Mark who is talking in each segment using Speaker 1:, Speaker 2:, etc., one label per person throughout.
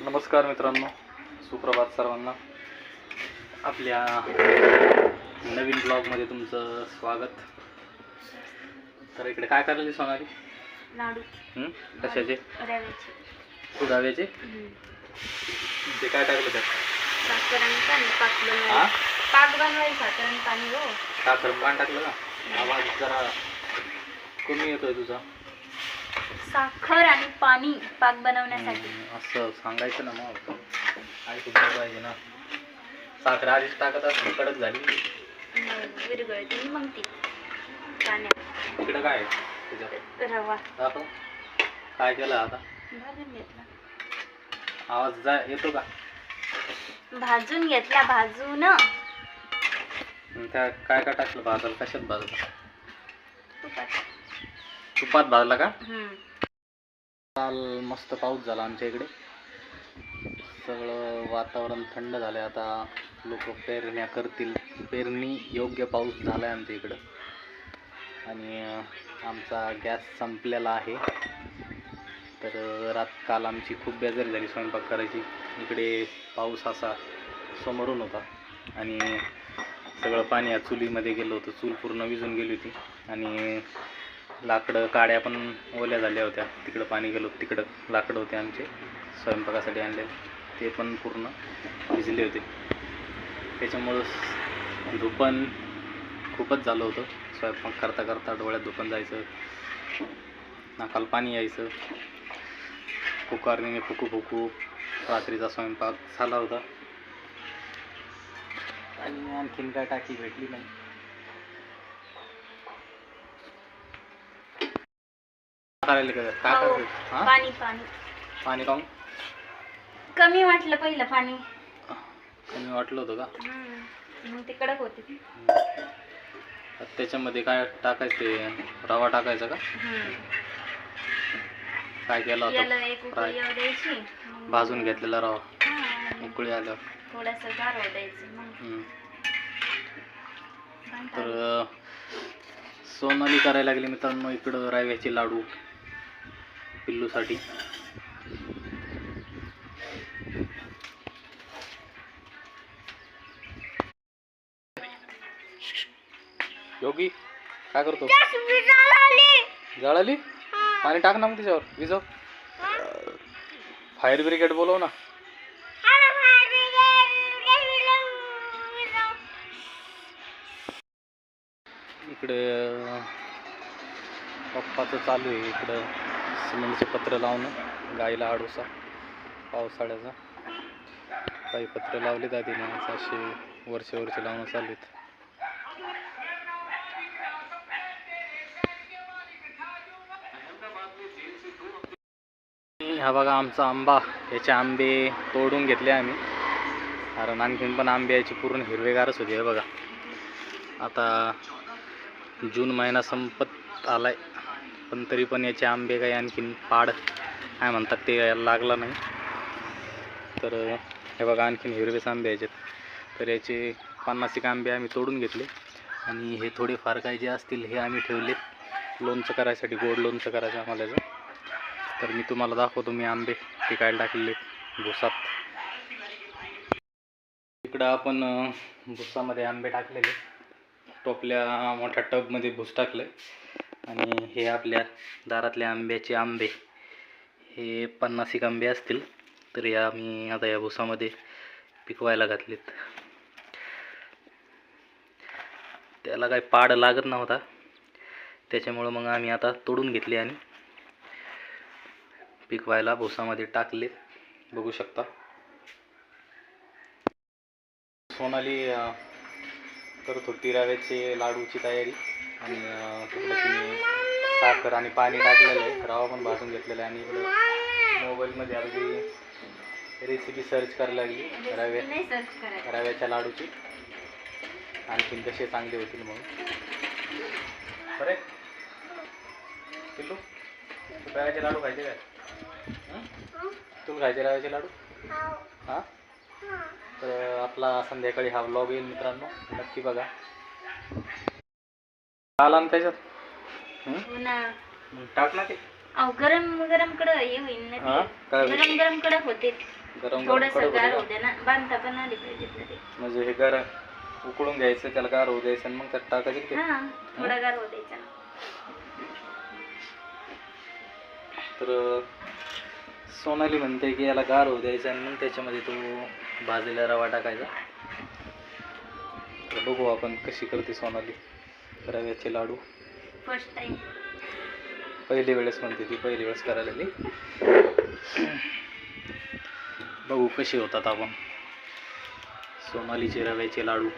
Speaker 1: नमस्कार मित्रांनो, सुप्रभात सर्वांना. आपल्या नवीन ब्लॉगमध्ये तुमचं स्वागत. तर इकडे काय करायला सोनाली?
Speaker 2: लाडू.
Speaker 1: कशाचे?
Speaker 2: रव्याचे.
Speaker 1: रव्याचे? ते काय टाकलं त्यात?
Speaker 2: साखर आणि पाणी. पाक बनवायचं. साखर आणि पाणी. हो,
Speaker 1: साखर पाणी टाकलं का? आवाज जरा कमी येतोय तुझा.
Speaker 2: साखर आणि पाणी पाक बनवण्यासाठी.
Speaker 1: असं सांगायचं ना, मग ऐकून पाहिजे ना. साखर आधीच टाकत असते, कडक झाली
Speaker 2: विरघळते मग ती पाण्यात.
Speaker 1: इकडं काय त्याच्यात?
Speaker 2: रवा
Speaker 1: दाखव. काय केलं आता?
Speaker 2: भाजून घेतला.
Speaker 1: आवाज येतो का?
Speaker 2: भाजून घेतला. भाजून
Speaker 1: काय काय टाकलं भाजायला? कशात भाजलं?
Speaker 2: तुपात.
Speaker 1: तुपात भाजला का? काल मस्त पाऊस झाला आमच्या इकडे. सगळं वातावरण थंड झालं. आता लोक पेरण्या करतील. पेरणी योग्य पाऊस झाला आहे आमच्या इकडं. आणि आमचा गॅस संपलेला आहे. तर काल आमची खूप बेजारी झाली स्वयंपाक करायची. इकडे पाऊस असा समोरून होता आणि सगळं पाणी या चुलीमध्ये गेलं होतं. चूल पूर्ण विजून गेली होती आणि लाकडं काड्या पण ओल्या झाल्या होत्या. तिकडं पाणी गेलं होतं. तिकडं लाकडं होते आमचे स्वयंपाकासाठी आणलेले, ते पण पूर्ण भिजले होते. त्याच्यामुळं धुपण खूपच झालं होतं. स्वयंपाक करता करता डोळ्यात धुपण जायचं, नाकाला पाणी यायचं. कुकरने फुकू फुकू रात्रीचा स्वयंपाक झाला होता. आणि आणखीन काय टाकी भेटली नाही. पाणी
Speaker 2: पाणी
Speaker 1: पाणी काऊन
Speaker 2: कमी वाटलं? पहिलं पाणी
Speaker 1: कमी वाटलं होतं का?
Speaker 2: मग ते कडक होते.
Speaker 1: त्याच्यामध्ये काय टाकायचं? ते रवा टाकायचा का? काय केलं होतं? भाजून घेतलेला रवा उकळी आल्यावर
Speaker 2: थोडंसं गारवा द्यायचं.
Speaker 1: तर सोनाली करायला लागली मित्रांनो इकडं रव्याचे लाडू पिल्लूसाठी. योगी काय करतो? जळाली? पाणी टाक ना मग त्याच्यावर, विजव. फायर ब्रिगेड बोलव ना. इकडे पप्पाचं चालू आहे. इकडं सिमेंटचे पत्र लावणं गाईला आडूसा पावसाळ्याचा. काही पत्र लावले दादीने असे वर्षे लावणं चालू आहेत. हा बघा आमचा आंबा. याचे आंबे तोडून घेतले आम्ही, कारण आणखीन पण आंबे याची पूर्ण हिरवेगारच होती. हे बघा आता जून महिना संपत आलाय, पण तरी पण याचे आंबे काही आणखीन पाड काय म्हणतात ते लागला नाही. तर हे बघा आणखीन हिरवेच आंबे याच्यात. तर याचे 50 आंबे आम्ही तोडून घेतले आणि हे थोडेफार काही जे असतील हे आम्ही ठेवले लोणचं करायसाठी. गोड लोणचं करायचं आम्हाला याचं. तर मी तुम्हाला दाखवतो. मी आंबे पिकायला टाकलेले भुसात. इकडं आपण भुसामध्ये आंबे टाकलेले. टोपल्या मोठ्या टबमध्ये भुस टाकलं आणि हे आपल्या दारातल्या आंब्याचे आंबे हे 50 आंबे असतील. तर या मी आता या भुसामध्ये पिकवायला घातलेत. त्याला काही पाड लागत नव्हता, त्याच्यामुळं मग आम्ही आता तोडून घेतले आणि पिकवायला भुसामध्ये टाकले. बघू शकता सोनाली करत होती रव्याचे लाडूची तयारी. आणि तिकडे तिने साखर आणि पाणी टाकलेलं आहे. रवा पण भाजून घेतलेला आहे. आणि इकडे मोबाईलमध्ये अगदी रेसिपी सर्च करायला लागली रव्याच्या लाडूची, आणखीन कसे चांगले होतील म्हणून. बरे पिल्लू, तू रव्याचे लाडू खायचे काय? तुला खायचे रव्याचे लाडू? हां. तर आपला संध्याकाळी हा व्लॉग येईल मित्रांनो, नक्की बघा. आला ना त्याच्यात? टाक ना ते.
Speaker 2: गरम गरम कडक हे होईल ना. गरम गरम कडक होते.
Speaker 1: गरम गरम
Speaker 2: थोडंसं
Speaker 1: कडक
Speaker 2: गार
Speaker 1: होतं
Speaker 2: होऊ दे ना, बांधता पण आली पाहिजे तरी.
Speaker 1: का? म्हणजे हे गरम उकळून घ्यायचं, त्याला गार होऊ द्यायचं आणि मग त्यात टाकायचं की ते.
Speaker 2: हा, थोडा गार होऊ द्यायचा ना.
Speaker 1: तर सोनाली म्हणते की याला गार होऊ द्यायचं आणि मग त्याच्यामध्ये तो भाजलेला रवा टाकायचा. तर बघू आपण कशी करते सोनाली रव्याचे लाडू.
Speaker 2: First time.
Speaker 1: पहिली वेळेस म्हणते ती, पहिली वेळेस करायला लागली. बघू कसे होतात आपण सोनालीचे रव्याचे लाडू.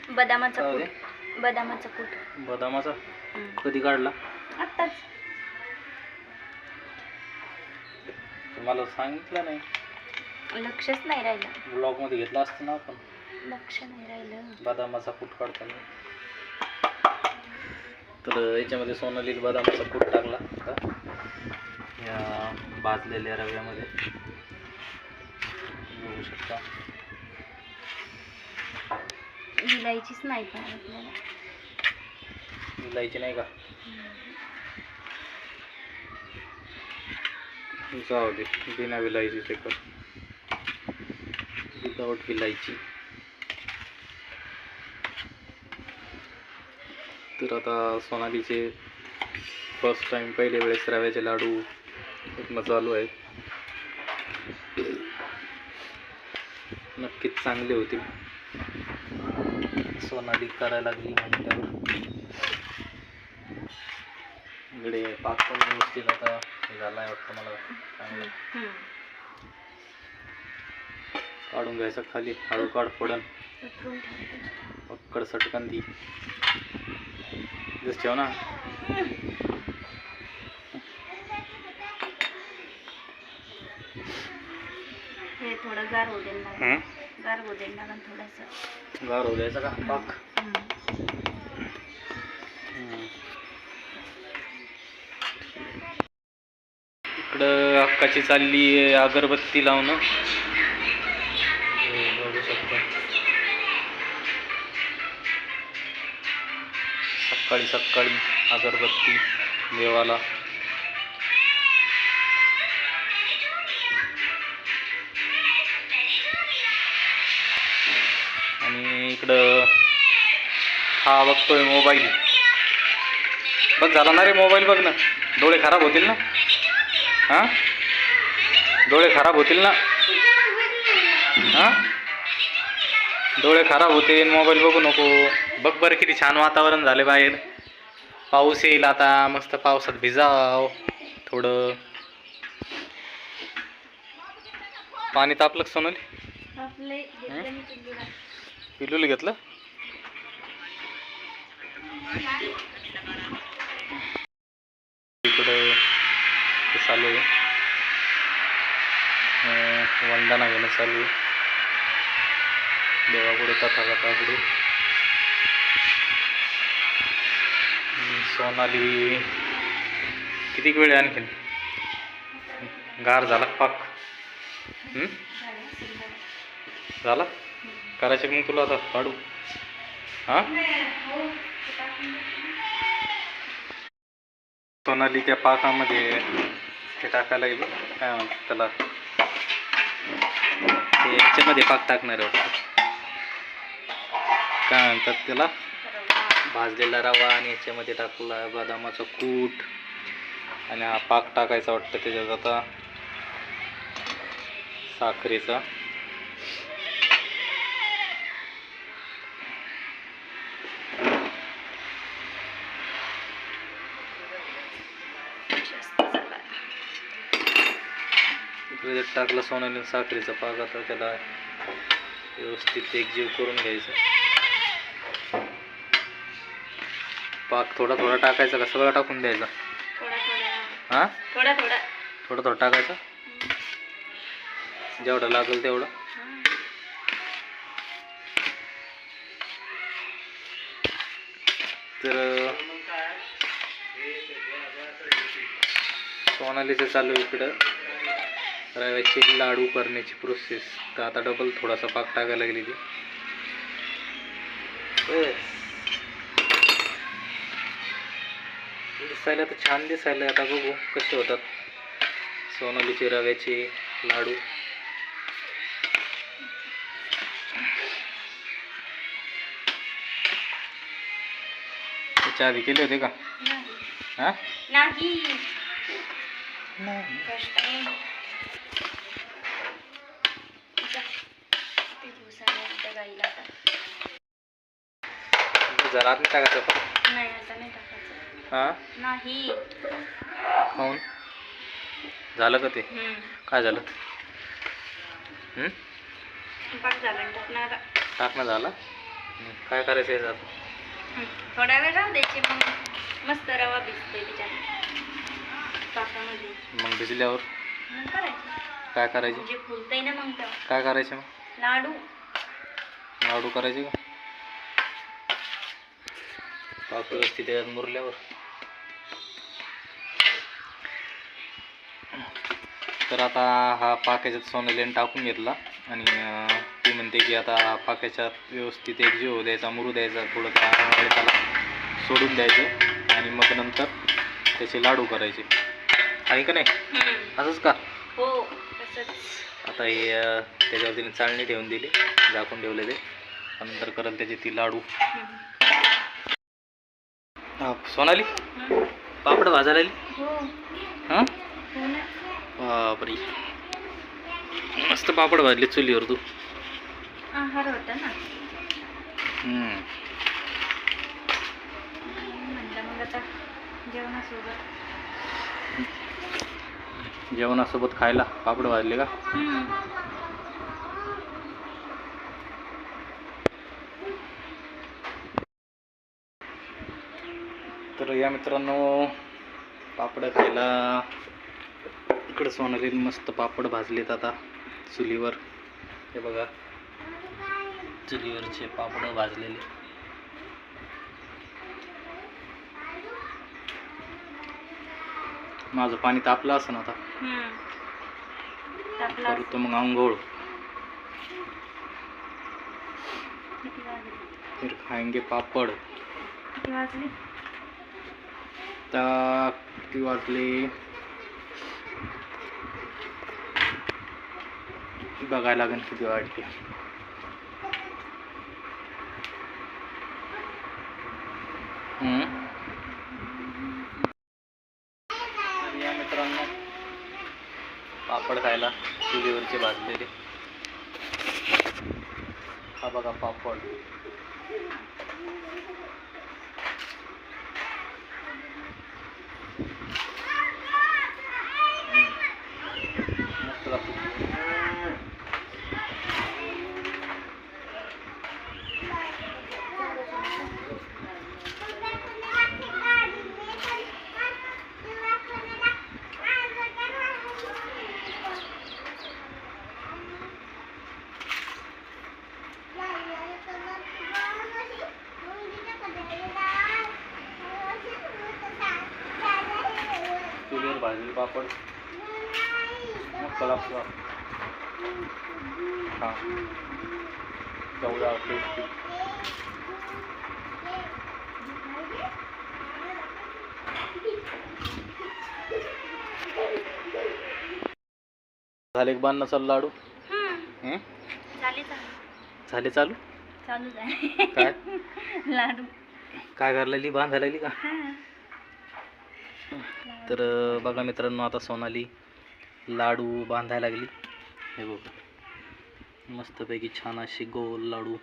Speaker 2: बदामाचा
Speaker 1: काय
Speaker 2: कूट. बदामाचा कूट.
Speaker 1: बदामाचा कधी काढला?
Speaker 2: आत्ताच.
Speaker 1: तुम्हाला सांगितलं नाही,
Speaker 2: लक्षच नाही राहिलं.
Speaker 1: ब्लॉगमध्ये घेतला असतं ना आपण.
Speaker 2: लक्ष नाही राहिलं.
Speaker 1: बदामाचा कूट काढताना. तर याच्यामध्ये सोनाली बदामाचा कूट टाकला आता या भाजलेल्या रव्यामध्ये, बघू शकता.
Speaker 2: विलायचीच नाही पण आपल्याला.
Speaker 1: विलायची नाही का? जाऊ दे, बिना विलायचीचे कर, विदाउट विलायची. तर आता सोनालीचे फर्स्ट टाइम पहिले वेळेस रव्याचे लाडू मग चालू आहे. नक्कीच चांगले होतील. सोनाली करायला लागली म्हणल्यावर इकडे पाक पण व्यवस्थित आता हे झाला आहे वाटतं मला चांगलं. काढून घ्यायचं खाली, हळू काढ पडन पक्कड सटकन ती. जस ठेव ना.
Speaker 2: हे थोडं गार होऊ देईल ना. गार होऊ देईल ना थोडंसं.
Speaker 1: गार होऊ द्यायचा का पाक? इकडं अक्काची चालली अगरबत्ती लावणं. बघू शकतो सकाळी सकाळी अगरबत्ती देवाला. आणि इकडं हा बघतोय मोबाईल. बघ झाला ना रे मोबाईल, बघ ना, डोळे खराब होतील ना. हां, डोळे खराब होतील ना. हां, डोळे खराब होते, मोबाईल बघू नको. बघ बरं किती छान वातावरण झाले बाहेर. पाऊस येईल आता, मस्त पावसात भिजाव. थोडं पाणी तापलं सोनाली. पिलूला घेतलं. इकडं चालू आहे वंदना घेणं चालू आहे देवापुढे, तथागतापुढे. सोनाली किती वेळ आणखीन गार झाला पाक? झाला करायचे मग तुला आता काढू. हां, सोनाली त्या पाकामध्ये ते टाकायला गेलो, काय म्हणतात त्याला, ते याच्यामध्ये पाक टाकणार आहे वाटतं. काय म्हणतात त्याला, भाजलेला रवा आणि याच्यामध्ये टाकला बदामाचा कूट आणि हा पाक टाकायचा वाटतं त्याच्यात आता साखरेचा. इकडे टाकला सोनाली साखरेचा पाक. आता त्याला व्यवस्थित एकजीव करून घ्यायचं. पाक थोडा थोडा टाकायचा का सगळं टाकून द्यायचा? हां,
Speaker 2: थोडा थोडा
Speaker 1: थोडं थोडं टाकायचं, जेवढं लागेल तेवढं. तर सोनालीचं चालू इकडं रव्याचे लाडू करण्याची प्रोसेस. तर आता डबल थोडासा पाक टाकायला लागली ती. दिसायला तर छान दिसायला, आता बघू कसे होतात सोनालीचे रव्याचे लाडू. त्याच्या आधी केले होते का? हा
Speaker 2: नाही
Speaker 1: नाही.
Speaker 2: First time.
Speaker 1: जरा नाही टाकायचं पण.
Speaker 2: नाही आता नाही टाकायचं.
Speaker 1: हा
Speaker 2: नाही.
Speaker 1: खाऊन झालं का ते? काय झालं?
Speaker 2: पाक झाला टाकणार.
Speaker 1: टाकणं झालं. काय करायचं याच्यात?
Speaker 2: थोडा वेळ राहू द्यायची, मग मस्त रवा भिजते त्याच्यात पाकामध्ये.
Speaker 1: मग भिजल्यावर
Speaker 2: मग करायचं.
Speaker 1: काय करायचे?
Speaker 2: म्हणजे फुलतंय ना मग तेव्हा.
Speaker 1: काय करायचे मग?
Speaker 2: लाडू.
Speaker 1: लाडू करायचे का? पाक व्यवस्थित त्याच्यात मुरल्यावर. तर आता हा पाक याच्यात सोनालीने टाकून घेतला आणि ती म्हणते की आता पाक याच्यात व्यवस्थित एकजीव होऊ द्यायचा, मुरू द्यायचा, थोडं त्याला सोडून द्यायचं आणि मग नंतर त्याचे लाडू करायचे, आहे का नाही? असंच का?
Speaker 2: हो तसंच.
Speaker 1: आता हे त्याच्यावर तिने चाळणी ठेवून दिली, झाकून ठेवले ते, नंतर करत त्याचे ती लाडू. सोनाली पापड भाजायला आली?
Speaker 2: हो.
Speaker 1: हां
Speaker 2: हो ना.
Speaker 1: बापरे, मस्त पापड भाजले चुलीवर तू.
Speaker 2: आहार होता ना. म्हणलं मग आता
Speaker 1: जेवणासोबत खायला पापड भाजले का? तर या मित्रांनो, पापड खायला इकडं सोनाली मस्त पापड भाजलेत आता चुलीवर. हे बघा चुलीवरचे पापड भाजलेले. माझं पाणी तापलं असं ना आता. करतो मग आंघोळ. फिर खाएंगे पापड. किती वाजले बघायला लागेल किती वाजले. या मित्रांनो, पापड खायला चुलीवरचे भाजलेले. हा बघा पापड. मस्त लागतो. चुलीवर भाजलेले पापड मस्त लागतो. हां तेवढा टेस्टी. झाले एक बांधणं चालू लाडू? झाले चालू?
Speaker 2: चालू आहे
Speaker 1: काय
Speaker 2: लाडू.
Speaker 1: काय करायला बांधायला लागली का? तर बघा मित्रांनो, आता सोनाली लाडू बांधायला लागली. हे बघ मस्तपैकी छान असे गोल लाडू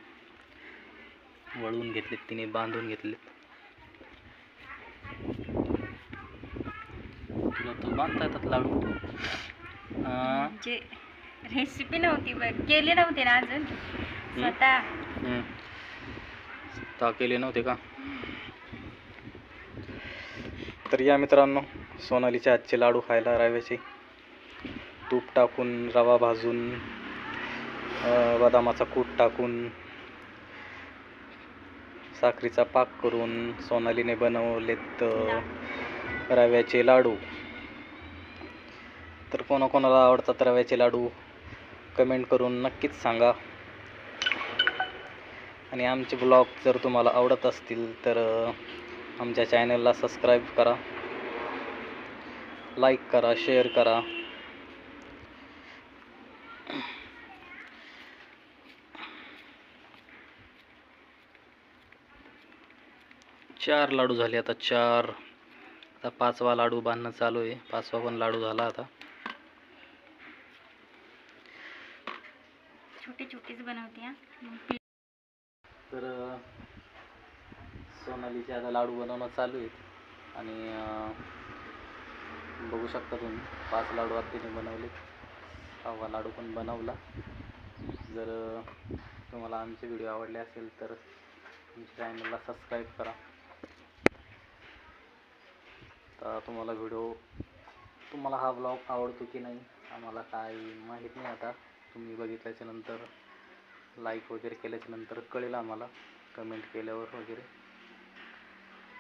Speaker 1: वळून घेतलेत तिने, बांधून घेतलेत. तुला तो बांधता येतात लाडू?
Speaker 2: म्हणजे रेसिपी नव्हती, केली नव्हती ना अजून
Speaker 1: स्वतः केले नव्हते का? तर या मित्रांनो, सोनालीचे आजचे लाडू खायला रव्याचे. तूप टाकून, रवा भाजून, बदामाचा कूट टाकून, साखरेचा पाक करून सोनालीने बनवलेत रव्याचे लाडू. तर कोणाकोणाला आवडतात रव्याचे लाडू कमेंट करून नक्कीच सांगा. आणि आमचे ब्लॉग जर तुम्हाला आवडत असतील तर आमच्या चॅनलला सबस्क्राईब करा, लाईक करा, शेअर करा. चार लाडू झाले आता, 4. आता 5वा लाडू बांधणं चालू आहे. 5वा पण लाडू झाला आता.
Speaker 2: छोटे छोटेच बनवते हा.
Speaker 1: तर सोनालीचे आता लाडू बनवणं चालू आहे आणि बघू शकता तुम्ही 5 लाडू आत्तीने बनवले. 6वा लाडू पण बनवला. जर तुम्हाला आमचे व्हिडिओ आवडले असेल तर आमच्या चॅनलला सबस्क्राईब करा. तर तुम्हाला हा ब्लॉग आवडतो की नाही आम्हाला काही माहीत नाही. आता तुम्ही बघितल्याच्या नंतर लाईक वगैरे केल्याच्या नंतर कळेल आम्हाला, कमेंट केल्यावर वगैरे.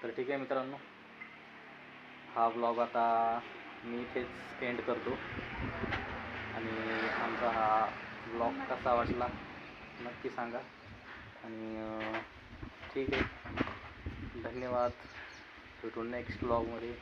Speaker 1: तर ठीक आहे मित्रांनो, हा ब्लॉग आता मी इथेच एंड करतो आणि आमचा हा ब्लॉग कसा वाटला नक्की सांगा. आणि ठीक आहे, धन्यवाद. भेटू नेक्स्ट ब्लॉगमध्ये.